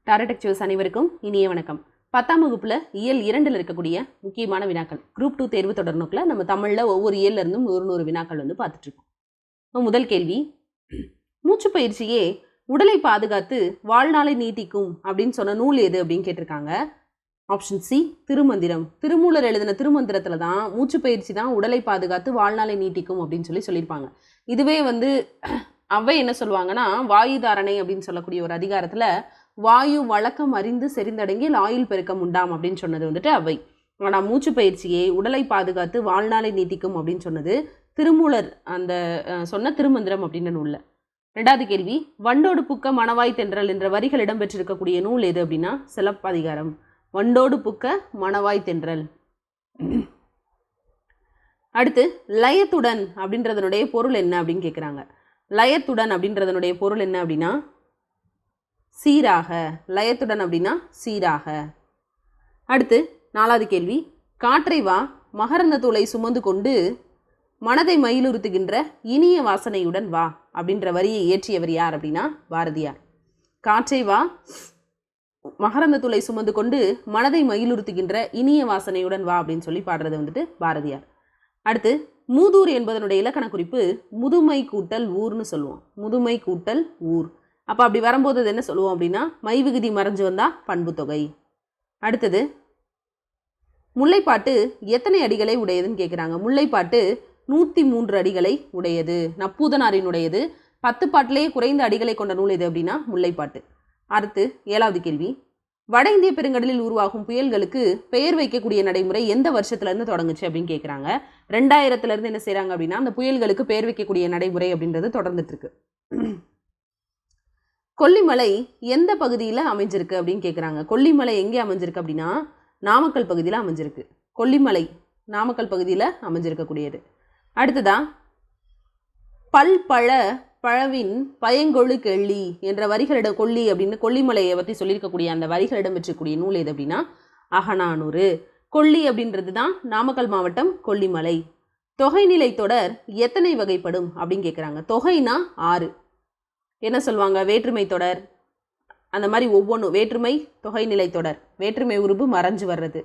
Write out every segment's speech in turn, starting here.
டாரடெக் choose அனைவருக்கும் இனிய வணக்கம். 10ஆம் வகுப்புல இயல் 2ல் இருக்கக்கூடிய முக்கியமான வினாக்கள் குரூப் 2 தேர்வு தொடர் நோக்கில் நம்ம தமிழ்ல ஒவ்வொரு இயல்ல இருந்தும் 100 வினாக்கள் பார்த்துட்டு இருக்கோம். முதல் கேள்வி, மூச்சு பயிற்சியே உடலை பாதுகாத்து வாழ்நாளை நீட்டிக்கும் அப்படின்னு சொன்ன நூல் எது அப்படின்னு கேட்டிருக்காங்க. Option C Thirumanthiram. திருமூலர் எழுதின திருமந்திரத்துல தான் மூச்சு பயிற்சி தான் உடலை பாதுகாத்து வாழ்நாளை நீட்டிக்கும் அப்படின்னு சொல்லியிருப்பாங்க. இதுவே அவை என்ன சொல்லுவாங்கன்னா, வாயு தாரணை அப்படின்னு சொல்லக்கூடிய ஒரு அதிகாரத்துல வாயு வழக்கம் அறிந்து செறிந்தடங்கில் ஆயுள் பெருக்கம் உண்டாம் அப்படின்னு சொன்னது அவை. ஆனால் மூச்சு பயிற்சியை உடலை பாதுகாத்து வாழ்நாளை நீட்டிக்கும் அப்படின்னு சொன்னது திருமூலர் அந்த சொன்ன திருமந்திரம் அப்படின்ற நூல்ல. 2வது கேள்வி, வண்டோடு புக்க மணவாய் தென்றல் என்ற வரிகள் இடம்பெற்றிருக்கக்கூடிய நூல் எது அப்படின்னா சிலப்பதிகாரம். வண்டோடு புக்க மணவாய் தென்றல். அடுத்து, லயத்துடன் அப்படின்றதனுடைய பொருள் என்ன அப்படின்னு கேட்குறாங்க. லயத்துடன் அப்படின்றதனுடைய பொருள் என்ன அப்படின்னா சீராக. லயத்துடன் அப்படின்னா சீராக. அடுத்து 4வது கேள்வி, காற்றை வா மகரந்த தூளை சுமந்து கொண்டு மனதை மயிலுறுத்துகின்ற இனிய வாசனையுடன் வா அப்படின்ற வரியை இயற்றியவர் யார் அப்படின்னா பாரதியார். காற்றை வா மகரந்த தூளை சுமந்து கொண்டு மனதை மயிலுறுத்துகின்ற இனிய வாசனையுடன் வா அப்படின்னு சொல்லி பாடுறது பாரதியார். அடுத்து, மூதூர் என்பதனுடைய இலக்கண குறிப்பு முதுமை கூட்டல் ஊர்னு சொல்லுவோம். முதுமை கூட்டல் ஊர். அப்போ அப்படி வரும்போது அது என்ன சொல்லுவோம் அப்படின்னா மை விகுதி மறைஞ்சு வந்தா பண்பு தொகை. அடுத்தது, முல்லைப்பாட்டு எத்தனை அடிகளை உடையதுன்னு கேட்குறாங்க. முல்லைப்பாட்டு 103 அடிகளை உடையது. நப்பூதனாரினுடையது. 10 பாட்டிலேயே குறைந்த அடிகளை கொண்ட நூல் எது அப்படின்னா முல்லைப்பாட்டு. அடுத்து 7வது கேள்வி, வட இந்திய பெருங்கடலில் உருவாகும் புயல்களுக்கு பெயர் வைக்கக்கூடிய நடைமுறை எந்த வருஷத்துலேருந்து தொடங்குச்சு அப்படின்னு கேட்குறாங்க. 2000 என்ன செய்கிறாங்க அப்படின்னா அந்த புயல்களுக்கு பெயர் வைக்கக்கூடிய நடைமுறை அப்படின்றது தொடர்ந்துட்டு இருக்கு. கொல்லிமலை எந்த பகுதியில் அமைஞ்சிருக்கு அப்படின்னு கேட்குறாங்க. கொல்லிமலை எங்கே அமைஞ்சிருக்கு அப்படின்னா நாமக்கல் பகுதியில் அமைஞ்சிருக்கு. கொல்லிமலை நாமக்கல் பகுதியில் அமைஞ்சிருக்கக்கூடியது. அடுத்ததா, பல்பழ பழவின் பயங்கொழு கெள்ளி என்ற வரிகளிடம் கொல்லி அப்படின்னு கொல்லிமலையை பற்றி சொல்லியிருக்கக்கூடிய அந்த வரிகளிடம் பெற்றக்கூடிய நூல் எது அப்படின்னா அகநானூறு. கொல்லி அப்படின்றது தான் நாமக்கல் மாவட்டம் கொல்லிமலை. தொகைநிலை தொடர் எத்தனை வகைப்படும் அப்படின்னு கேட்குறாங்க. தொகைனா 6. என்ன சொல்லுவாங்க, வேற்றுமை தொடர் அந்த மாதிரி ஒவ்வொன்றும். வேற்றுமை தொகைநிலை தொடர், வேற்றுமை உருபு மறைஞ்சு வர்றது,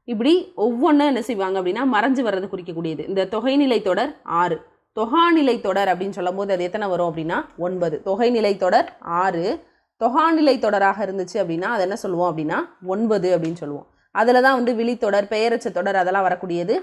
இப்படி ஒவ்வொன்றும் என்ன செய்வாங்க அப்படின்னா மறைஞ்சு வர்றது குறிக்கக்கூடியது. இந்த தொகைநிலை தொடர் 6. தொகாநிலை தொடர் அப்படின்னு சொல்லும் போது அது எத்தனை வரும் அப்படின்னா 9. தொகைநிலை தொடர் 6, தொகாநிலை தொடராக இருந்துச்சு அப்படின்னா அது என்ன சொல்லுவோம் அப்படின்னா 9 அப்படின்னு சொல்லுவோம். அதில் தான் விழித்தொடர் பெயரச்ச தொடர் அதெல்லாம் வரக்கூடியது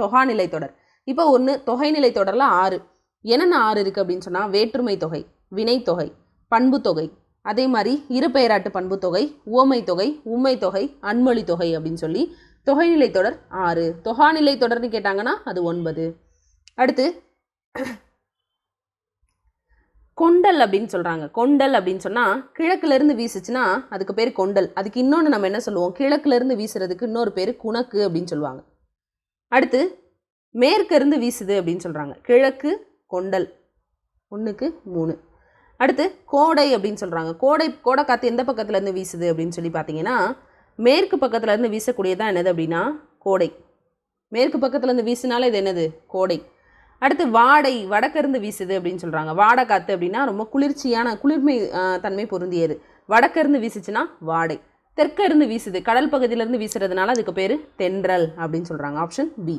தொகாநிலை தொடர். இப்போ தொகைநிலை தொடரில் 6 என்னென்ன 6 இருக்குது அப்படின்னு சொன்னால் வேற்றுமை தொகை, வினைத்தொகை, பண்பு தொகை, அதே மாதிரி இருபெயராட்டு பண்பு தொகை, உவமை தொகை, உண்மை தொகை, அன்மொழி தொகை அப்படின்னு சொல்லி தொகைநிலை தொடர் 6. தொகாநிலை தொடர்னு கேட்டாங்கன்னா அது 9. அடுத்து, கொண்டல் அப்படின்னு சொல்கிறாங்க. கொண்டல் அப்படின்னு சொன்னால் கிழக்குலேருந்து வீசுச்சுன்னா அதுக்கு பேர் கொண்டல். அதுக்கு இன்னொன்று நம்ம என்ன சொல்லுவோம், கிழக்குலேருந்து வீசுறதுக்கு இன்னொரு பேர் குணக்கு அப்படின்னு சொல்லுவாங்க. அடுத்து, மேற்கிருந்து வீசுது அப்படின்னு சொல்கிறாங்க. கிழக்கு கொண்டல் 1க்கு 3. அடுத்து, கோடை அப்படின்னு சொல்கிறாங்க. கோடை காற்று எந்த பக்கத்துலேருந்து வீசுது அப்படின்னு சொல்லி பார்த்தீங்கன்னா மேற்கு பக்கத்துலேருந்து வீசக்கூடியதான் என்னது அப்படின்னா கோடை. மேற்கு பக்கத்துலேருந்து வீசினாலே இது என்னது கோடை. அடுத்து, வாடை வடக்கிருந்து வீசுது அப்படின்னு சொல்கிறாங்க. வாடை காற்று அப்படின்னா ரொம்ப குளிர்ச்சியான குளிர்மை தன்மை பொருந்தியது. வடக்கிருந்து வீசுச்சுன்னா வாடை. தெற்கிருந்து வீசுது கடல் பகுதியிலேருந்து வீசுறதுனால அதுக்கு பேர் தென்றல் அப்படின்னு சொல்கிறாங்க. Option B.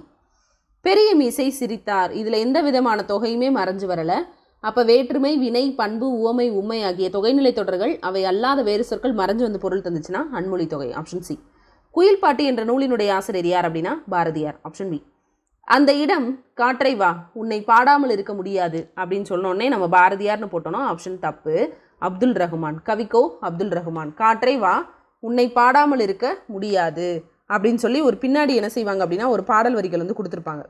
பெரிய மீசை சிரித்தார். இதில் எந்த விதமான தொகையுமே மறைஞ்சு வரலை. அப்போ வேற்றுமை வினை பண்பு உவமை உண்மை ஆகிய தொகைநிலை தொடர்கள் அவை அல்லாத வேறு சொற்கள் மறைஞ்சு வந்து பொருள் தந்துச்சுன்னா அன்மொழி தொகை. Option C. குயில் பாட்டு என்ற நூலினுடைய ஆசிரியர் யார் அப்படின்னா பாரதியார். Option B. அந்த இடம் காற்றை வா உன்னை பாடாமல் இருக்க முடியாது அப்படின்னு சொன்னோடனே நம்ம பாரதியார்னு போட்டோம்னா ஆப்ஷன் தப்பு. அப்துல் ரஹ்மான், கவிக்கோ அப்துல் ரஹ்மான். காற்றை வா உன்னை பாடாமல் இருக்க முடியாது அப்படின்னு சொல்லி ஒரு பின்னாடி என்ன செய்வாங்க அப்படின்னா ஒரு பாடல் வரிகள் கொடுத்துருப்பாங்க.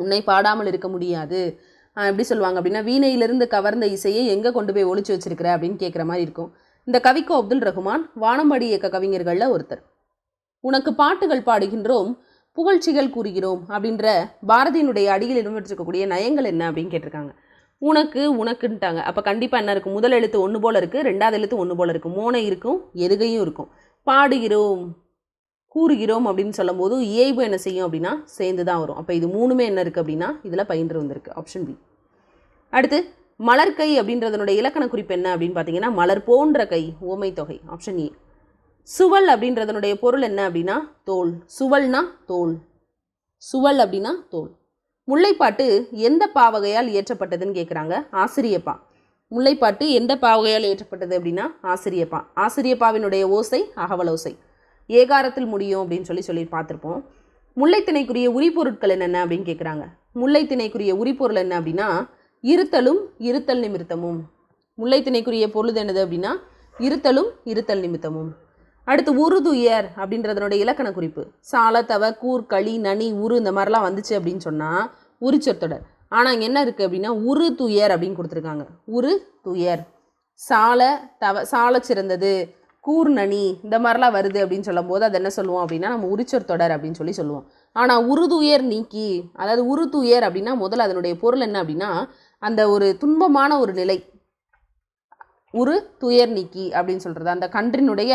உன்னை பாடாமல் இருக்க முடியாது எப்படி சொல்லுவாங்க அப்படின்னா வீணையிலிருந்து கவர்ந்த இசையை எங்கே கொண்டு போய் ஒழிச்சு வச்சிருக்கிற அப்படின்னு கேட்குற மாதிரி இருக்கும். இந்த கவிக்கோ அப்துல் ரஹ்மான் வானம்பாடி இயக்க கவிஞர்களில் ஒருத்தர். உனக்கு பாட்டுகள் பாடுகின்றோம் புகழ்ச்சிகள் கூறுகிறோம் அப்படின்ற பாரதியினுடைய அடியில் இடம்பெற்றிருக்கக்கூடிய நயங்கள் என்ன அப்படின்னு கேட்டிருக்காங்க. உனக்குன்ட்டாங்க. அப்போ கண்டிப்பாக என்ன இருக்கும், முதல் எழுத்து 1 போல் இருக்குது, 2வது எழுத்து 1 போல் இருக்கும், மோனை இருக்கும், எதுகையும் இருக்கும். பாடுகிறோம் கூறுகிறோம் அப்படின்னு சொல்லும் போது இயைபு என்ன செய்யும் அப்படின்னா சேர்ந்து தான் வரும். அப்போ இது 3மே என்ன இருக்குது அப்படின்னா இதில் பயின்று வந்திருக்கு. Option B. அடுத்து, மலர்கை அப்படின்றதனுடைய இலக்கண குறிப்பு என்ன அப்படின்னு பார்த்தீங்கன்னா மலர் போன்ற கை, ஓமை தொகை, ஆப்ஷன் ஏ. சுவல் அப்படின்றதனுடைய பொருள் என்ன அப்படின்னா தோல், சுவல்னா தோல், சுவல் அப்படின்னா தோல். முல்லைப்பாட்டு எந்த பாவகையால் இயற்றப்பட்டதுன்னு கேட்குறாங்க, ஆசிரியப்பா. முல்லைப்பாட்டு எந்த பாவகையால் இயற்றப்பட்டது அப்படின்னா ஆசிரியப்பா. ஆசிரியப்பாவினுடைய ஓசை அகவலோசை, ஏகாரத்தில் முடியும் அப்படின்னு சொல்லி பார்த்துருப்போம். முல்லைத்திணைக்குரிய உரிபொருட்கள் என்னென்ன அப்படின்னு கேட்குறாங்க. முல்லைத்திணைக்குரிய உரிபொருள் என்ன அப்படின்னா இருத்தலும் இருத்தல் நிமித்தமும். முல்லைத்திணைக்குரிய பொருள் என்னது அப்படின்னா இருத்தலும் இருத்தல் நிமித்தமும். அடுத்து உருதுயர் அப்படின்றதனுடைய இலக்கண குறிப்பு சால, தவ, கூர், களி, நனி, உரு இந்த மாதிரிலாம் வந்துச்சு அப்படின்னு சொன்னால் உரிச்சொற்தொடர். ஆனால் இங்கே என்ன இருக்குது அப்படின்னா உரு துயர் அப்படின்னு கொடுத்துருக்காங்க. உரு துயர், சால, தவ, சால சிறந்தது, கூர், நனி இந்த மாதிரிலாம் வருது அப்படின்னு சொல்லும் போது அது என்ன சொல்லுவோம் அப்படின்னா நம்ம உரிச்சொற்தொடர் அப்படின்னு சொல்லுவோம். ஆனால் உருதுயர் நீக்கி, அதாவது உருதுயர் அப்படின்னா முதல்ல அதனுடைய பொருள் என்ன அப்படின்னா அந்த ஒரு துன்பமான ஒரு நிலை, உரு துயர் நீக்கி அப்படின்னு சொல்கிறது. அந்த கன்றினுடைய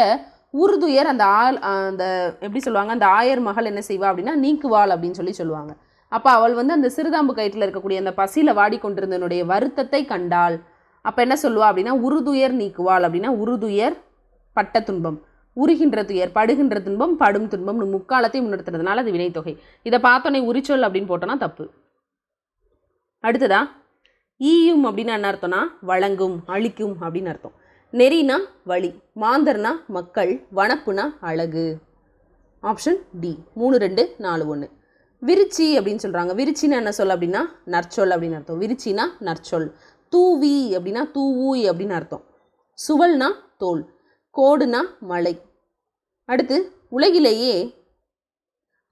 உருதுயர் அந்த அந்த எப்படி சொல்லுவாங்க, அந்த ஆயர் மகள் என்ன செய்வா அப்படின்னா நீக்குவாள் அப்படின்னு சொல்லுவாங்க. அப்போ அவள் வந்து அந்த சிறுதாம்பு கயிற்றில் இருக்கக்கூடிய அந்த பசியில் வாடிக்கொண்டிருந்தனுடைய வருத்தத்தை கண்டாள். அப்போ என்ன சொல்லுவா அப்படின்னா உருதுயர் நீக்குவாள் அப்படின்னா உருதுயர் பட்ட துன்பம், உருகின்ற துயர் படுகின்ற துன்பம், படும் துன்பம் முக்காலத்தை முன்னிறுத்துறதுனால அது வினைத்தொகை. இதை பார்த்தோன்னே உரிச்சொல் அப்படின்னு போட்டோன்னா தப்பு. அடுத்ததா ஈயும் அப்படின்னு என்ன அர்த்தம்னா வழங்கும், அழிக்கும் அப்படின்னு அர்த்தம். நெறினா வழி, மாந்தர்னா மக்கள், வனப்புனா அழகு. Option D. 3, 2, 4, 1. விருச்சி அப்படின்னு சொல்கிறாங்க. விருச்சின்னா என்ன சொல் அப்படின்னா நற்சொல் அப்படின்னு அர்த்தம். விருச்சினா நற்சொல். தூவி அப்படின்னா தூவூய் அப்படின்னு அர்த்தம். சுவல்னா தோல், கோடுனா மலை. அடுத்து உலகிலேயே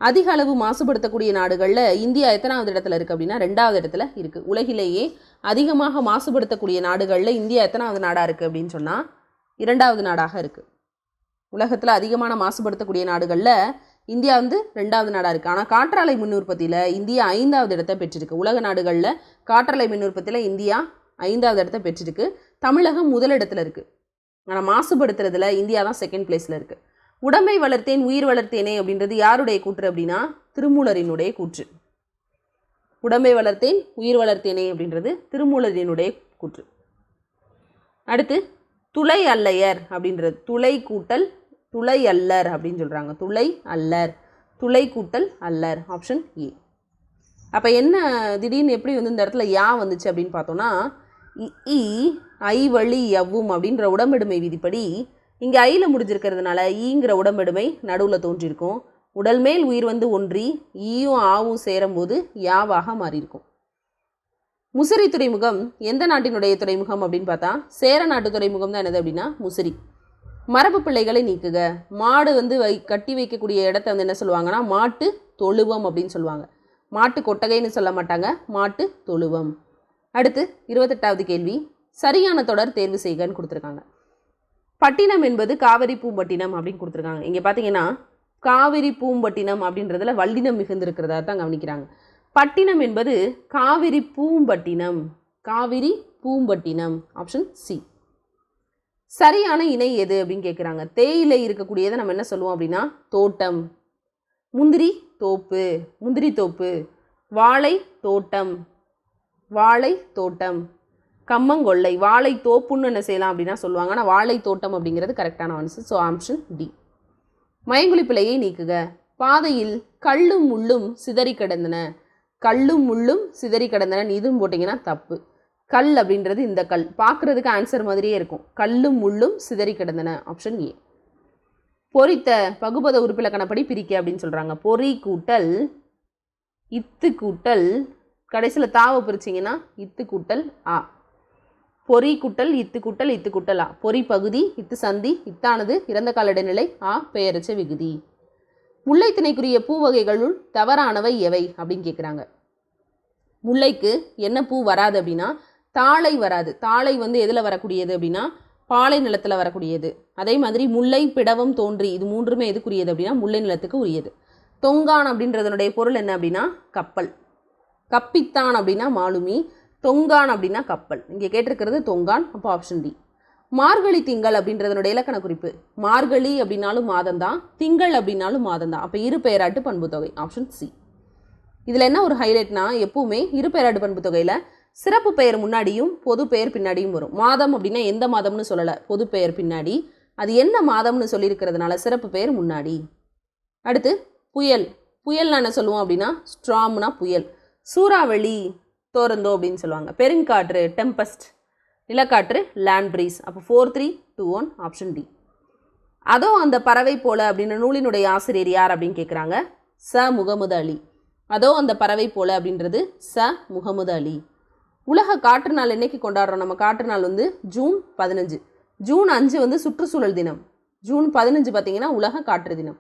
அதிக அளவு மாசுபடுத்தக்கூடிய நாடுகளில் இந்தியா எத்தனாவது இடத்துல இருக்குது அப்படின்னா 2வது இடத்துல இருக்குது. உலகிலேயே அதிகமாக மாசுபடுத்தக்கூடிய நாடுகளில் இந்தியா எத்தனாவது நாடாக இருக்குது அப்படின்னு சொன்னால் 2வது நாடாக இருக்குது. உலகத்தில் அதிகமான மாசுபடுத்தக்கூடிய நாடுகளில் இந்தியா வந்து 2வது நாடாக இருக்குது. ஆனால் காற்றாலை மின் உற்பத்தியில் இந்தியா 5வது இடத்தை பெற்றிருக்கு. உலக நாடுகளில் காற்றாலை மின் உற்பத்தியில் இந்தியா 5வது இடத்தை பெற்றிருக்கு. தமிழகம் முதலிடத்தில் இருக்குது. ஆனால் மாசுபடுத்துறதுல இந்தியா தான் 2nd பிளேஸில் இருக்குது. உடம்பை வளர்த்தேன் உயிர் வளர்த்தேனே அப்படின்றது யாருடைய கூற்று அப்படின்னா திருமூலரினுடைய கூற்று. உடம்பை வளர்த்தேன் உயிர் வளர்த்தேனே அப்படின்றது திருமூலரினுடைய கூற்று. அடுத்து துளை அல்லையர் அப்படின்றது துளை கூட்டல் துளை அல்லர் அப்படின்னு சொல்கிறாங்க. துளை அல்லர், துளை கூட்டல் அல்லர், ஆப்ஷன் ஏ. அப்போ என்ன திடீர்னு எப்படி வந்து இந்த இடத்துல யா வந்துச்சு அப்படின்னு பார்த்தோன்னா இ ஐ வழி எவ்வும் அப்படின்ற உடம்பெடுமை விதிப்படி இங்கே ஐயில் முடிஞ்சிருக்கிறதுனால ஈங்கிற உடம்பெடுமை நடுவில் தோன்றியிருக்கும். உடல் மேல் உயிர் வந்து ஒன்றி ஈயும் ஆவும் சேரும்போது யாவாக மாறியிருக்கும். முசிறி துறைமுகம் எந்த நாட்டினுடைய துறைமுகம் அப்படின்னு பார்த்தா சேர நாட்டு துறைமுகம் தான் என்னது அப்படின்னா முசிறி. மரபு பிள்ளைகளை நீக்குக. மாடு வந்து கட்டி வைக்கக்கூடிய இடத்த வந்து என்ன சொல்லுவாங்கன்னா மாட்டு தொழுவம் அப்படின்னு சொல்லுவாங்க. மாட்டு கொட்டகைன்னு சொல்ல மாட்டாங்க, மாட்டு தொழுவம். அடுத்து 28வது கேள்வி, சரியான தொடர் தேர்வு செய்கன்னு கொடுத்துருக்காங்க. பட்டினம் என்பது காவிரி பூம்பட்டினம் அப்படின்னு கொடுத்துருக்காங்க. இங்கே பார்த்தீங்கன்னா காவிரி பூம்பட்டினம் அப்படின்றதுல வல்லினம் மிகுந்திருக்கிறதா தான் கவனிக்கிறாங்க. பட்டினம் என்பது காவிரி பூம்பட்டினம், காவிரி பூம்பட்டினம், ஆப்ஷன் சி. சரியான இணை எது அப்படின்னு கேட்குறாங்க. தேயிலை இருக்கக்கூடியதை நம்ம என்ன சொல்லுவோம் அப்படின்னா தோட்டம். முந்திரி தோப்பு, முந்திரி தோப்பு. வாழை தோட்டம், வாழை தோட்டம். கம்மங்கொள்ளை, வாழை தோப்புன்னு என்ன செய்யலாம் அப்படின்னா சொல்லுவாங்க. ஆனால் வாழை தோட்டம் அப்படிங்கிறது கரெக்டான ஆன்சர். So option D. மயங்குழி பிழையை நீக்குக. பாதையில் கல்லும் முள்ளும் சிதறி கிடந்தன, கல்லும் முள்ளும் சிதறி கிடந்தன இதுவும் போட்டிங்கன்னா தப்பு. கல் அப்படின்றது இந்த கல் பார்க்குறதுக்கு ஆன்சர் மாதிரியே இருக்கும். கல்லும் முள்ளும் சிதறி கிடந்தன, ஆப்ஷன் ஏ. பொறித்த பகுபத உறுப்பிலக்கணப்படி பிரிக்க அப்படின்னு சொல்கிறாங்க. பொறி கூட்டல் இத்து கூட்டல் கடைசியில் தாவை பிரிச்சிங்கன்னா இத்து கூட்டல் ஆ. பொறி கூட்டல் இத்து கூட்டல் இத்து கூட்டல் ஆ. பொறி பகுதி, இத்து சந்தி, இத்தானது இறந்த கால இடைநிலை, ஆ பெயரச்ச விகுதி. முல்லைத்திணைக்குரிய பூ வகைகளுள் தவறானவை எவை அப்படின்னு கேட்குறாங்க. முல்லைக்கு என்ன பூ வராது அப்படின்னா தாளை வராது. தாளை வந்து எதில் வரக்கூடியது அப்படின்னா பாலை நிலத்தில் வரக்கூடியது. அதே மாதிரி முல்லை, பிடவம், தோன்றி இது 3மே எதுக்குரியது அப்படின்னா முல்லை நிலத்துக்கு உரியது. தொங்கான் அப்படின்றதனுடைய பொருள் என்ன அப்படின்னா கப்பல். கப்பித்தான் அப்படின்னா மாலுமி, தொங்கான் அப்படின்னா கப்பல். இங்கே கேட்டிருக்கிறது தொங்கான், அப்போ ஆப்ஷன் டி. மார்கழி திங்கள் அப்படின்றதனுடைய இலக்கண குறிப்பு. மார்கழி அப்படின்னாலும் மாதம் தான், திங்கள் அப்படின்னாலும் மாதம் தான். அப்போ இரு பெயராட்டு பண்பு தொகை, ஆப்ஷன் சி. இதில் என்ன ஒரு ஹைலைட்னா எப்பவுமே இரு பெயராட்டு பண்பு தொகையில் சிறப்பு பெயர் முன்னாடியும் பொது பெயர் பின்னாடியும் வரும். மாதம் அப்படின்னா எந்த மாதம்னு சொல்லலை, பொது பெயர் பின்னாடி. அது என்ன மாதம்னு சொல்லியிருக்கிறதுனால சிறப்பு பெயர் முன்னாடி. அடுத்து புயல். புயல்னா என்ன சொல்லுவோம் அப்படின்னா ஸ்ட்ராம்னா புயல். சூறாவளி தோரந்தோ அப்படின்னு சொல்லுவாங்க. பெருங்காற்று டெம்பஸ்ட். நிலக்காற்று land breeze. அப்போ 4 3 2 1 ஆப்ஷன் டி. அதோ அந்த பறவை போல அப்படின்னு நூலினுடைய ஆசிரியர் யார் அப்படின்னு கேட்குறாங்க. ச முகமது அலி. அதோ அந்த பறவை போல அப்படின்றது ச முகமது அலி. உலக காற்று நாள் என்னைக்கு கொண்டாடுறோம்? நம்ம காற்று நாள் வந்து ஜூன் 15. ஜூன் 5 வந்து சுற்றுச்சூழல் தினம். ஜூன் 15 பார்த்தீங்கன்னா உலக காற்று தினம்.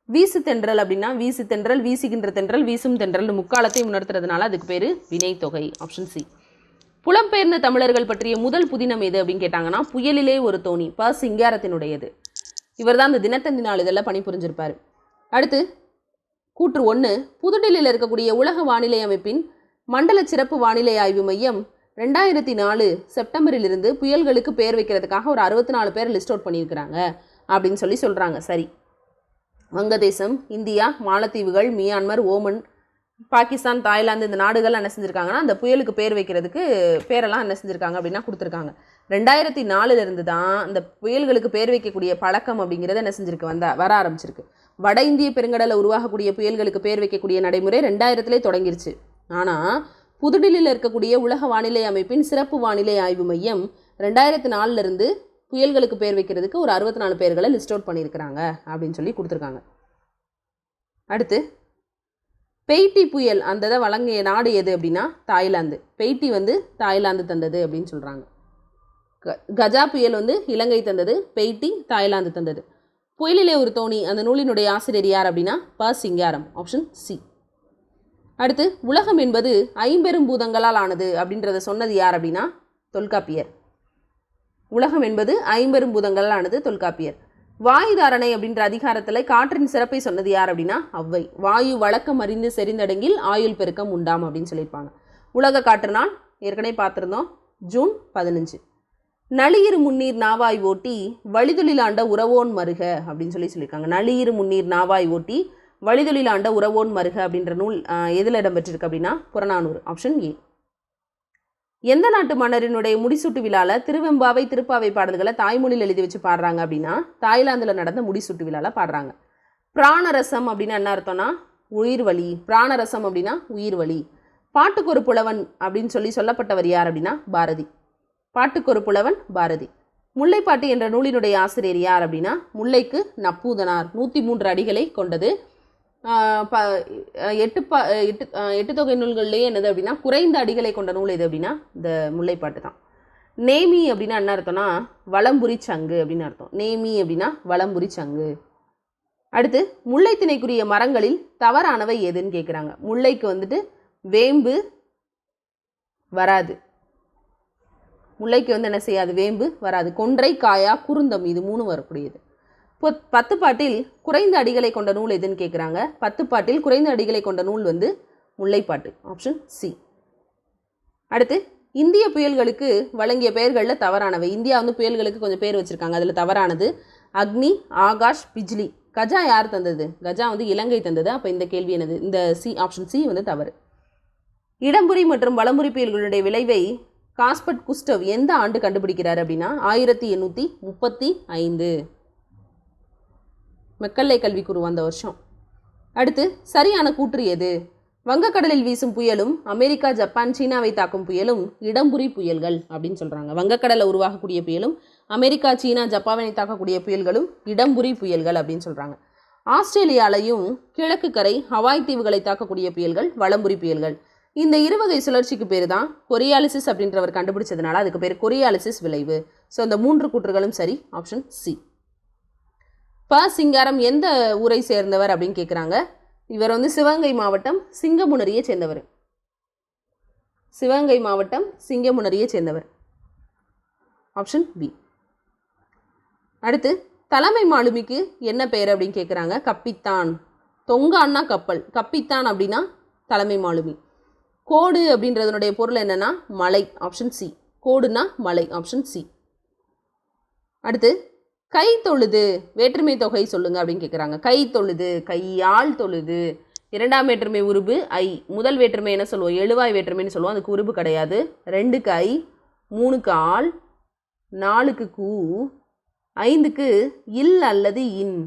வீசு தென்றல் அப்படின்னா வீசு தென்றல், வீசுகின்ற தென்றல், வீசும் தென்றல் முக்காலத்தையும் உணர்த்துறதுனால அதுக்கு பேர் வினைத்தொகை. Option C. புலம்பெயர்ந்த தமிழர்கள் பற்றிய முதல் புதினம் எது அப்படின்னு கேட்டாங்கன்னா புயலிலே ஒரு தோணி, ப சிங்காரத்தினுடையது. இவர் தான் அந்த தினத்தந்தி நாளிதழில் பணிபுரிஞ்சிருப்பார். அடுத்து கூற்று 1. புதுடில்லியில் இருக்கக்கூடிய உலக வானிலை அமைப்பின் மண்டல சிறப்பு வானிலை ஆய்வு மையம் 2004 செப்டம்பரிலிருந்து புயல்களுக்கு பேர் வைக்கிறதுக்காக ஒரு 64 பேர் லிஸ்ட் அவுட் பண்ணியிருக்கிறாங்க அப்படின்னு சொல்கிறாங்க. சரி. வங்கதேசம், இந்தியா, மாலத்தீவுகள், மியான்மர், ஓமன், பாகிஸ்தான், தாய்லாந்து இந்த நாடுகள் என்ன செஞ்சுருக்காங்கன்னா அந்த புயலுக்கு பேர் வைக்கிறதுக்கு பேரெல்லாம் என்ன செஞ்சுருக்காங்க அப்படின்னா கொடுத்துருக்காங்க. 2004 தான் இந்த புயல்களுக்கு பேர் வைக்கக்கூடிய பழக்கம் அப்படிங்கிறது என்ன செஞ்சுருக்கு வர ஆரம்பிச்சிருக்கு. வட இந்திய பெருங்கடலில் உருவாகக்கூடிய புயல்களுக்கு பேர் வைக்கக்கூடிய நடைமுறை 2000 தொடங்கிருச்சு. ஆனால் புதுடில்லியில் இருக்கக்கூடிய உலக வானிலை அமைப்பின் சிறப்பு வானிலை ஆய்வு மையம் 2004 புயல்களுக்கு பேர் வைக்கிறதுக்கு ஒரு 64 பேர்களை லிஸ்ட் அவுட் பண்ணியிருக்கிறாங்க அப்படின்னு சொல்லி கொடுத்துருக்காங்க. அடுத்து பெய்ட்டி புயல் அந்த இதை வழங்கிய நாடு எது அப்படின்னா தாய்லாந்து. பெய்ட்டி வந்து தாய்லாந்து தந்தது அப்படின்னு சொல்கிறாங்க. கஜா புயல் வந்து இலங்கை தந்தது, பெய்ட்டி தாய்லாந்து தந்தது. புயலிலே ஒரு தோணி அந்த நூலினுடைய ஆசிரியர் யார் அப்படின்னா ப சிங்காரம். Option C. அடுத்து உலகம் என்பது 50 பூதங்களால் ஆனது அப்படின்றத சொன்னது யார் அப்படின்னா தொல்காப்பியர். உலகம் என்பது 50 பூதங்களால் ஆனது தொல்காப்பியர். வாயு தாரணை அப்படின்ற அதிகாரத்தில் காற்றின் சிறப்பை சொன்னது யார் அப்படின்னா ஔவை. வாயு வழக்கம் அறிந்து செறிந்தடங்கில் ஆயுள் பெருக்கம் உண்டாம் அப்படின்னு சொல்லியிருப்பாங்க. உலக காற்று நாள் ஏற்கனவே பார்த்துருந்தோம், ஜூன் 15. நளியிரு முன்னீர் நாவாய் ஓட்டி வழிதொழிலாண்ட உறவோன் மருக அப்படின்னு சொல்லியிருக்காங்க. நளியிரு முன்னீர் நாவாய் ஓட்டி வழிதொழிலாண்ட உறவோன் மருக அப்படின்ற நூல் எதில் இடம்பெற்றிருக்கு அப்படின்னா புறநானூறு. Option A. எந்த நாட்டு மன்னரினுடைய முடிசூட்டு விழாவில் திருவெம்பாவை திருப்பாவை பாடல்களை தாய்மொழியில் எழுதி வச்சு பாடுறாங்க அப்படின்னா தாய்லாந்தில் நடந்த முடிசூட்டு விழாவில் பாடுறாங்க. பிராணரசம் அப்படின்னா என்ன அர்த்தம்னா உயிர் வழி. பிராணரசம் அப்படின்னா உயிர் வழி. பாட்டுக்கு ஒரு புலவன் அப்படின்னு சொல்லப்பட்டவர் யார் அப்படின்னா பாரதி. பாட்டுக்கு ஒரு புலவன் பாரதி. முல்லைப்பாட்டு என்ற நூலினுடைய ஆசிரியர் யார் அப்படின்னா முல்லைக்கு நப்பூதனார். 103 அடிகளை கொண்டது. 8 தொகை நூல்கள்லேயே என்னது அப்படின்னா குறைந்த அடிகளை கொண்ட நூல் எது அப்படின்னா இந்த முல்லைப்பாட்டு தான். நேமி அப்படின்னா என்ன அர்த்தம்னா வலம்புரி சங்கு அப்படின்னு அர்த்தம். நேமி அப்படின்னா வலம்புரி சங்கு. அடுத்து முல்லை திணைக்குரிய மரங்களில் தவறானவை எதுன்னு கேட்குறாங்க. முல்லைக்கு வந்துட்டு வேம்பு வராது. முல்லைக்கு வந்து என்ன செய்யாது, வேம்பு வராது. கொன்றை, காயா, குருந்தம் இது 3 வரக்கூடியது. இப்போ 10 பாட்டில் குறைந்த அடிகளை கொண்ட நூல் எதுன்னு கேட்குறாங்க. 10 பாட்டில் குறைந்த அடிகளை கொண்ட நூல் வந்து முல்லைப்பாட்டு. Option C. அடுத்து இந்திய புயல்களுக்கு வழங்கிய பெயர்களில் தவறானவை. இந்தியா வந்து புயல்களுக்கு கொஞ்சம் பேர் வச்சுருக்காங்க. அதில் தவறானது அக்னி, ஆகாஷ், பிஜ்லி. கஜா யார் தந்தது? கஜா வந்து இலங்கை தந்தது. அப்போ இந்த கேள்வி என்னது? இந்த சி, ஆப்ஷன் சி வந்து தவறு. இடம்புரி மற்றும் வலம்புரி புயல்களுடைய விளைவை காஸ்பர்ட் குஸ்டவ் எந்த ஆண்டு கண்டுபிடிக்கிறார் அப்படின்னா 1835. மெக்கல்லே கல்விக்குரு வந்த வருஷம். அடுத்து சரியான கூற்று எது? வங்கக்கடலில் வீசும் புயலும் அமெரிக்கா, ஜப்பான், சீனாவை தாக்கும் புயலும் இடம்புரி புயல்கள் அப்படின்னு சொல்கிறாங்க. வங்கக்கடலில் உருவாகக்கூடிய புயலும் அமெரிக்கா, சீனா, ஜப்பானை தாக்கக்கூடிய புயல்களும் இடம்புரி புயல்கள் அப்படின்னு சொல்கிறாங்க. ஆஸ்திரேலியாலையும் கிழக்கு கரை ஹவாய் தீவுகளை தாக்கக்கூடிய புயல்கள் வலம்புரி புயல்கள். இந்த இருவகை சுழற்சிக்கு பேர் தான் கொரியாலிசிஸ் அப்படின்றவர் கண்டுபிடிச்சதுனால அதுக்கு பேர் கொரியாலிசிஸ் விளைவு. ஸோ இந்த 3 கூற்றுகளும் சரி. Option C. ப சிங்காரம் எந்த ஊரை சேர்ந்தவர் அப்படின்னு கேட்குறாங்க. இவர் வந்து சிவகங்கை மாவட்டம் சிங்கமுனரியை சேர்ந்தவர். சிவகங்கை மாவட்டம் சிங்கமுனரியை சேர்ந்தவர். Option B. அடுத்து தலைமை மாலுமிக்கு என்ன பெயர் அப்படின்னு கேட்குறாங்க. கப்பித்தான். தொங்கான்னா கப்பல், கப்பித்தான் அப்படின்னா தலைமை மாலுமி. கோடு அப்படின்றதனுடைய பொருள் என்னன்னா மலை. Option C. கோடுனா மலை. Option C. அடுத்து கை தொழுது வேற்றுமை தொகை சொல்லுங்க அப்படின்னு கேட்குறாங்க. கை தொழுது கையால் தொழுது, இரண்டாம் வேற்றுமை உருபு ஐ. முதல் வேற்றுமை என்ன சொல்லுவோம்? எழுவாய் வேற்றுமைன்னு சொல்லுவோம். அதுக்கு உருபு கிடையாது. 2க்கு ஐ, 3க்கு ஆள், 4க்கு கூ, 5க்கு இல் அல்லது இன்,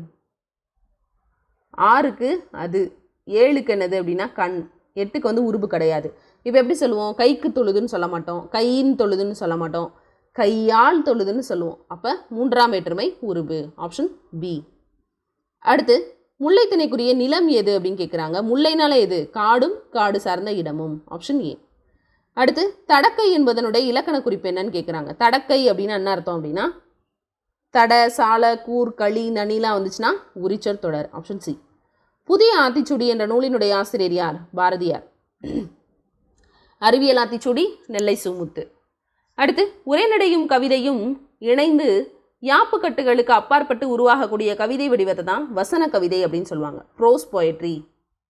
6க்கு அது, 7க்கு என்னது அப்படின்னா கண், 8க்கு வந்து உருபு கிடையாது. இப்போ எப்படி சொல்லுவோம்? கைக்கு தொழுதுன்னு சொல்ல மாட்டோம், கையின் தொழுதுன்னு சொல்ல மாட்டோம், கையால் தொழுதுன்னு சொல்லுவோம். அப்போ 3ஆம் வேற்றுமை உருபு. Option B. அடுத்து முல்லைத்திணைக்குரிய நிலம் எது அப்படின்னு கேட்குறாங்க. முல்லைனால எது? காடும் காடு சார்ந்த இடமும். Option A. அடுத்து தடக்கை என்பதனுடைய இலக்கண குறிப்பு என்னன்னு கேட்குறாங்க. தடக்கை அப்படின்னா என்ன அர்த்தம் அப்படின்னா தட, சால, கூர், களி, நனிலாம் வந்துச்சுன்னா உரிச்சொற் தொடர். Option C. புதிய ஆத்திச்சூடி என்ற நூலினுடைய ஆசிரியர் யார்? பாரதியார். அறிவியல் ஆத்திச்சூடி நெல்லை சுமுத்து. அடுத்து உரைநடையும் கவிதையும் இணைந்து யாப்புக்கட்டுகளுக்கு அப்பாற்பட்டு உருவாகக்கூடிய கவிதை வடிவத்தை தான் வசன கவிதை அப்படின்னு சொல்லுவாங்க. Pros poetry.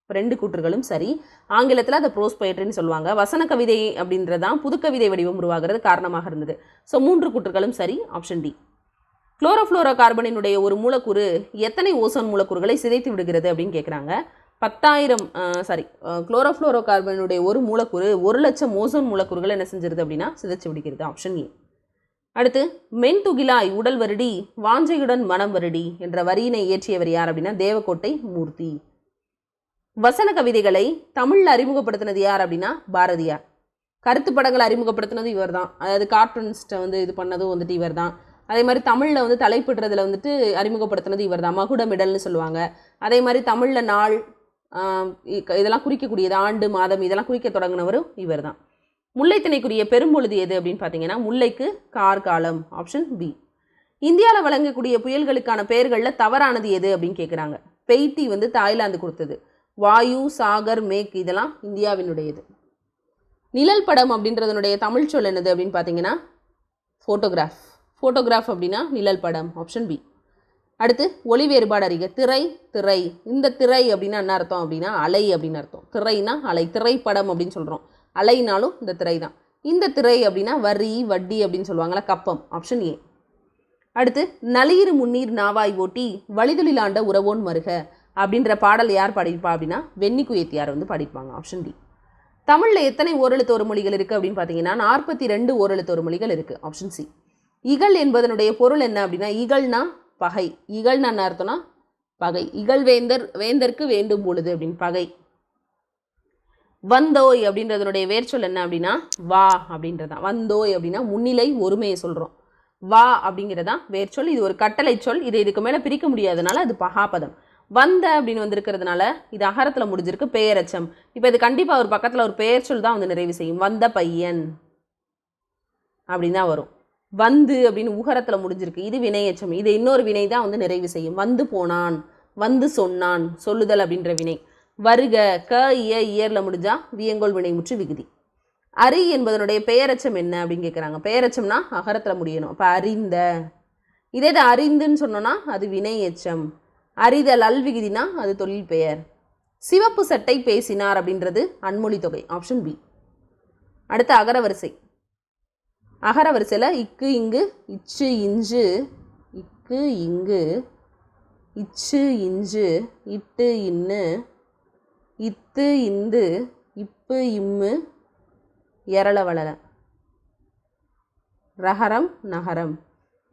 2 கூற்றுகளும் சரி. ஆங்கிலத்தில் அதை ப்ரோஸ் போயட்ரின்னு சொல்லுவாங்க. வசன கவிதை அப்படின்றதான் புதுக்கவிதை வடிவம் உருவாகிறது காரணமாக இருந்தது. ஸோ 3 கூற்றுகளும் சரி. Option D. குளோரோஃப்ளோரோ கார்பனினுடைய ஒரு மூலக்கூறு எத்தனை ஓசோன் மூலக்கூறுகளை சிதைத்து விடுகிறது அப்படின்னு கேட்குறாங்க. 10,000 குளோரோஃப்ளோரோ கார்பனுடைய ஒரு மூலக்கூறு 1,00,000 ஓசோன் மூலக்கூறுகள் என்ன செஞ்சிருது அப்படின்னா சிதைச்சு விடுகிறது. Option A. அடுத்து மென்துகிலாய் உடல் வருடி வாஞ்சையுடன் மனம் வருடி என்ற வரியினை இயற்றியவர் யார் அப்படின்னா தேவக்கோட்டை மூர்த்தி. வசன கவிதைகளை தமிழில் அறிமுகப்படுத்தினது யார் அப்படின்னா பாரதியார். கருத்து படங்களை அறிமுகப்படுத்தினது இவர் தான். அதாவது கார்ட்டூனிஸ்ட்டை வந்து இது பண்ணதும் வந்துட்டு இவர் தான். அதே மாதிரி தமிழில் வந்து தலைப்பிடுறதுல வந்துட்டு அறிமுகப்படுத்தினது இவர் தான். மகுடமிடல்னு சொல்லுவாங்க. அதே மாதிரி தமிழில் நாள் இதெல்லாம் குறிக்கக்கூடியது, ஆண்டு, மாதம் இதெல்லாம் குறிக்க தொடங்கினவரும் இவர் தான். முல்லைத்திணைக்குரிய பெரும்பொழுது எது அப்படின்னு பார்த்தீங்கன்னா முல்லைக்கு கார்காலம். Option B. இந்தியாவில் வழங்கக்கூடிய புயல்களுக்கான பெயர்களில் தவறானது எது அப்படின்னு கேட்குறாங்க. பெய்ட்டி வந்து தாய்லாந்து கொடுத்தது. வாயு, சாகர், மேக் இதெல்லாம் இந்தியாவினுடையது. நிழல் படம் அப்படின்றதனுடைய தமிழ் சொல் என்னது அப்படின்னு பார்த்தீங்கன்னா ஃபோட்டோகிராஃப். ஃபோட்டோகிராஃப் அப்படின்னா நிழல் படம். Option B. அடுத்து ஒளி வேறுபாடு அறிக. திரை, திரை. இந்த திரை அப்படின்னா என்ன அர்த்தம் அப்படின்னா அலை அப்படின்னு அர்த்தம். திரைனா அலை, திரைப்படம் அப்படின்னு சொல்கிறோம். அலைனாலும் இந்த திரை தான். இந்த திரை அப்படின்னா வரி, வட்டி அப்படின்னு சொல்லுவாங்களா, கப்பம். Option A. அடுத்து நளியிரு முன்னீர் நாவாய் ஓட்டி வழிதொழிலாண்ட உறவோன் மருக அப்படின்ற பாடல் யார் பாடியிருப்பா அப்படின்னா வெண்ணிக்குயத்தியார் வந்து பாடியிருப்பாங்க. Option D. தமிழில் எத்தனை ஓரெழுத்தோறு மொழிகள் இருக்குது அப்படின்னு பார்த்தீங்கன்னா 42 ஓரெழுத்தோறு மொழிகள் இருக்குது. Option C. இகழ் என்பதனுடைய பொருள் என்ன அப்படின்னா இகழ்னா பகை. இகழ்னா என்ன அர்த்தம்னா பகை. இகழ் வேந்தருக்கு வேண்டும் பொழுது அப்படின்னு பகை. வந்தோய் அப்படின்றதனுடைய வேர்ச்சொல் என்ன அப்படின்னா வா அப்படின்றதான். வந்தோய் அப்படின்னா முன்னிலை ஒருமையை சொல்கிறோம். வா அப்படிங்கிறதா வேர்ச்சொல். இது ஒரு கட்டளை சொல். இதுக்கு மேலே பிரிக்க முடியாதனால அது பகாபதம். வந்த அப்படின்னு வந்திருக்கிறதுனால இது அகரத்தில் முடிஞ்சிருக்கு. பெயரச்சம். இப்போ இது கண்டிப்பாக ஒரு பக்கத்தில் ஒரு பெயர் சொல் தான் வந்து நிறைவு செய்யும். வந்த பையன் அப்படின்னு தான் வரும். வந்து அப்படின்னு உகரத்தில் முடிஞ்சிருக்கு. இது வினையச்சம். இது இன்னொரு வினை தான் வந்து நிறைவு செய்யும். வந்து போனான், வந்து சொன்னான், சொல்லுதல் அப்படின்ற வினை. வருக க இயரில் முடிஞ்சா வியங்கோல் வினை முற்று விகுதி. அறி என்பதனுடைய பெயரச்சம் என்ன அப்படின்னு கேட்குறாங்க. பெயரச்சம்னா அகரத்தில் முடியணும். அப்போ அறிந்த. இதே இது அறிந்துன்னு சொன்னோன்னா அது வினை எச்சம். அறிதல் அல் விகுதினா அது தொழில் பெயர். சிவப்பு சட்டை பேசினார் அப்படின்றது அன்மொழி தொகை. Option B. அடுத்து அகரவரிசை. அகரவரிசையில் இக்கு இங்கு இச்சு இஞ்சு, இக்கு இங்கு இச்சு இஞ்சு, இட்டு இன்னு, இத்து இந்து, இப்பு இம்மு, எரள வளர, ரகரம் நகரம்.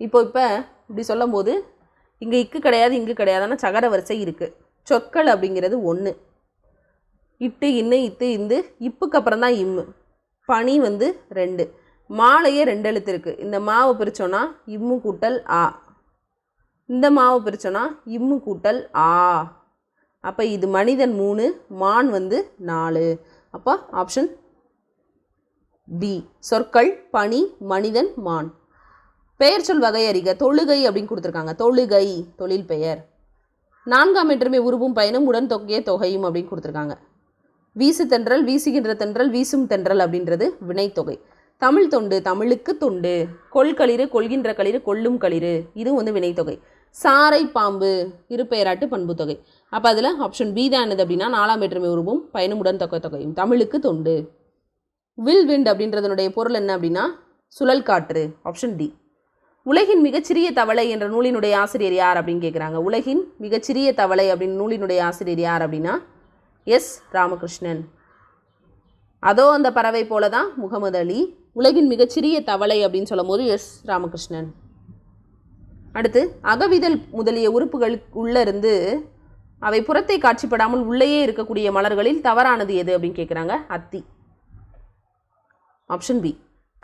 இப்போ இப்படி சொல்லும் போது இங்கே இக்கு கிடையாது, இங்கு கிடையாது. ஆனால் சகர வரிசை இருக்குது. சொற்கள் அப்படிங்கிறது 1. இட்டு இன்னு, இத்து இந்து, இப்புக்கு அப்புறம் தான் இம்மு. பனி வந்து 2. மாலையே 2 எழுத்து இருக்குது. இந்த மாவை பிரித்தோன்னா இம்மு கூட்டல் ஆ. இந்த மாவை பிரித்தோன்னா இம்மு கூட்டல் ஆ. அப்போ இது மனிதன் 3, மான் வந்து 4. அப்போ ஆப்ஷன் டி. சொற்கள் பனி, மனிதன், மான். பெயர் சொல் வகை அறிக. தொழுகை அப்படின்னு கொடுத்துருக்காங்க. தொழுகை தொழில் பெயர். 4ஆம் வேற்றுமை உருவும் பயனும் உடன் தொகைய தொகையும் அப்படின்னு கொடுத்துருக்காங்க. வீசு தென்றல், வீசுகின்ற தென்றல், வீசும் தென்றல் அப்படின்றது வினைத்தொகை. தமிழ் தொண்டு, தமிழுக்கு தொண்டு. கொள்களிறு, கொள்கின்ற களிறு, கொள்ளும் களிறு, இது வந்து வினைத்தொகை. சாரை பாம்பு, இருபெயராட்டு பண்பு தொகை. அப்போ அதில் ஆப்ஷன் பி தான் என்னது அப்படின்னா 4ஆம் வேற்றுமை உருவும் பயனும் உடன் தொகை தொகையும். தமிழுக்கு தொண்டு. வில் விண்ட் அப்படின்றதனுடைய பொருள் என்ன அப்படின்னா சுழல் காற்று. Option D. உலகின் மிகச்சிறிய தவளை என்ற நூலினுடைய ஆசிரியர் யார் அப்படின்னு கேட்குறாங்க. உலகின் மிகச்சிறிய தவளை அப்படின்னு நூலினுடைய ஆசிரியர் யார் அப்படின்னா எஸ் ராமகிருஷ்ணன். அதோ அந்த பறவை போல தான் முகமது அலி. உலகின் மிகச்சிறிய தவளை அப்படின்னு சொல்லும் போது எஸ் ராமகிருஷ்ணன். அடுத்து அகவிதழ் முதலிய உறுப்புகள் உள்ளே இருந்து அவை புறத்தை காட்சிப்படாமல் உள்ளேயே இருக்கக்கூடிய மலர்களில் தவறானது எது அப்படின்னு கேட்குறாங்க. அத்தி. Option B.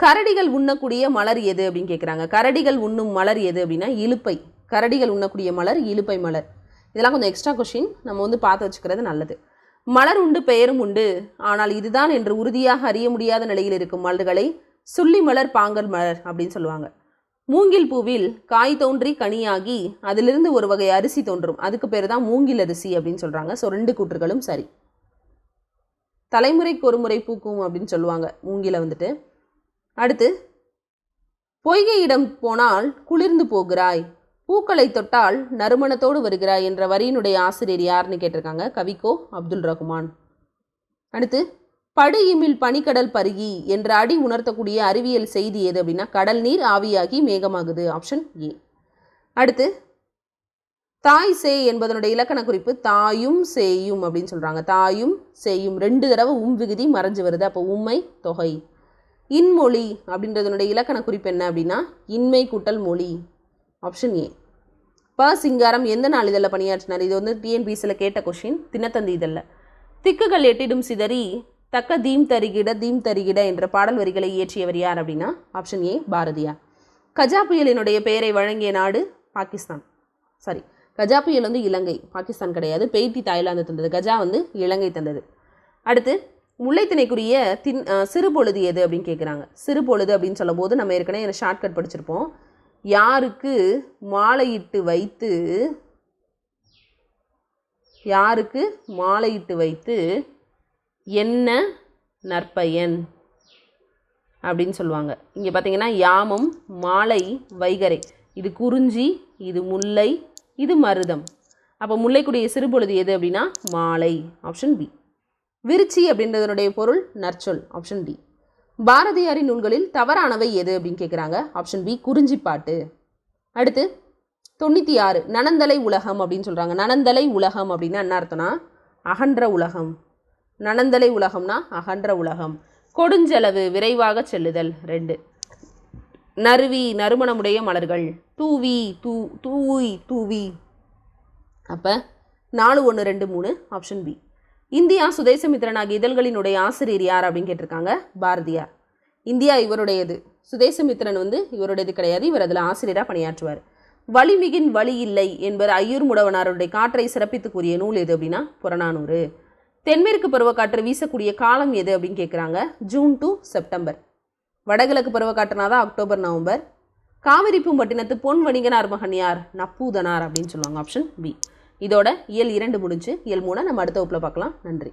கரடிகள் உண்ணக்கூடிய மலர் எது அப்படின்னு கேட்குறாங்க. கரடிகள் உண்ணும் மலர் எது அப்படின்னா இலுப்பை. கரடிகள் உண்ணக்கூடிய மலர் இலுப்பை மலர். இதெல்லாம் கொஞ்சம் எக்ஸ்ட்ரா கொஷின் நம்ம பார்த்து வச்சுக்கிறது நல்லது. மலர் உண்டு பெயரும் உண்டு, ஆனால் இதுதான் என்று உறுதியாக அறிய முடியாத நிலையில் இருக்கும் மலர்களை சுள்ளி மலர் பாங்கல் மலர் அப்படின்னு சொல்லுவாங்க. மூங்கில் பூவில் காய் தோன்றி கனியாகி அதிலிருந்து ஒரு வகை அரிசி தோன்றும், அதுக்கு பேர் தான் மூங்கில் அரிசி அப்படின்னு சொல்கிறாங்க. ஸோ 2 கூற்றுகளும் சரி. தலைமுறைக்கு ஒரு முறை பூக்கும் அப்படின்னு சொல்லுவாங்க மூங்கில வந்துட்டு. அடுத்து பொய்கையிடம் போனால் குளிர்ந்து போகிறாய், பூக்களை தொட்டால் நறுமணத்தோடு வருகிறாய் என்ற வரியினுடைய ஆசிரியர் யாருன்னு கேட்டிருக்காங்க. கவிக்கோ அப்துல் ரஹ்மான். அடுத்து படு இமில் பனிக்கடல் பருகி என்ற அடி உணர்த்தக்கூடிய அறிவியல் செய்தி எது அப்படின்னா கடல் நீர் ஆவியாகி மேகமாகுது. Option A. அடுத்து தாய் சே என்பதனுடைய இலக்கண குறிப்பு தாயும் சேயும் அப்படின்னு சொல்கிறாங்க. தாயும் சேயும் 2 தடவை விகுதி மறைஞ்சு வருது, அப்போ உம்மை தொகை. இன்மொழி அப்படின்றதனுடைய இலக்கண குறிப்பு என்ன அப்படின்னா இன்மை கூட்டல் மொழி. Option A. ப சிங்காரம் எந்த நாளிதழில் பணியாற்றினார்? இது டிஎன்பிசியில் கேட்ட கொஷின், தினத்தந்தி இதழில். திக்குகள் எட்டிடும் சிதறி தக்க தீம் தருகிட என்ற பாடல் வரிகளை இயற்றியவர் யார் அப்படின்னா ஆப்ஷன் ஏ பாரதியார். கஜா புயலினுடைய பெயரை வழங்கிய நாடு பாகிஸ்தான். சாரி, கஜா புயல் இலங்கை, பாகிஸ்தான் கிடையாது. பெய்ட்டி தாய்லாந்து தந்தது, கஜா இலங்கை தந்தது. அடுத்து முல்லைத்திணைக்குரிய சிறுபொழுது எது அப்படின்னு கேட்குறாங்க. சிறுபொழுது அப்படின்னு சொல்லும் போது நம்ம ஏற்கனவே ஷார்ட்கட் படிச்சிருப்போம். யாருக்கு மாலையிட்டு வைத்து என்ன நற்பயன் அப்படின்னு சொல்லுவாங்க. இங்கே பார்த்தீங்கன்னா யாமம், மாலை, வைகரை. இது குறிஞ்சி, இது முல்லை, இது மருதம். அப்போ முல்லைக்குரிய சிறுபொழுது எது அப்படின்னா மாலை. Option B. விருச்சி அப்படின்றதனுடைய பொருள் நற்சொல். Option D. பாரதியாரின் நூல்களில் தவறானவை எது அப்படின்னு கேட்குறாங்க. ஆப்ஷன் பி குறிஞ்சிப்பாட்டு. அடுத்து 96 நனந்தலை உலகம் அப்படின்னு சொல்கிறாங்க. நனந்தலை உலகம் அப்படின்னா என்ன அர்த்தம்னா அகன்ற உலகம். நனந்தலை உலகம்னா அகன்ற உலகம். கொடுஞ்செலவு விரைவாக செல்லுதல் 2. நறுவி நறுமணமுடைய மலர்கள். தூவி. அப்போ 4 1 2 3 ஆப்ஷன் பி. இந்தியா சுதேசமித்திரன் ஆகிய இதழ்களினுடைய ஆசிரியர் யார் அப்படின்னு கேட்டிருக்காங்க. பாரதியார். இந்தியா இவருடையது, சுதேசமித்திரன் இவருடையது கிடையாது, இவர் அதில் ஆசிரியராக பணியாற்றுவார். வலிமிகின் வழி இல்லை என்பர் ஐயூர் முடவனாருடைய காற்றை சிறப்பித்து கூறிய நூல் எது அப்படின்னா புறநானூறு. தென்மேற்கு பருவக்காற்று வீசக்கூடிய காலம் எது அப்படின்னு கேட்குறாங்க. June to September. வடகிழக்கு பருவக்காற்றுனா தான் அக்டோபர் நவம்பர். காவிரி பூம்பட்டினத்து பொன் வணிகனார் மகன் யார்? நப்பூதனார் அப்படின்னு சொல்லுவாங்க. Option B. இதோட இயல் 2 முடிஞ்சு. இயல் 3 நம்ம அடுத்த வகுப்பில் பார்க்கலாம். நன்றி.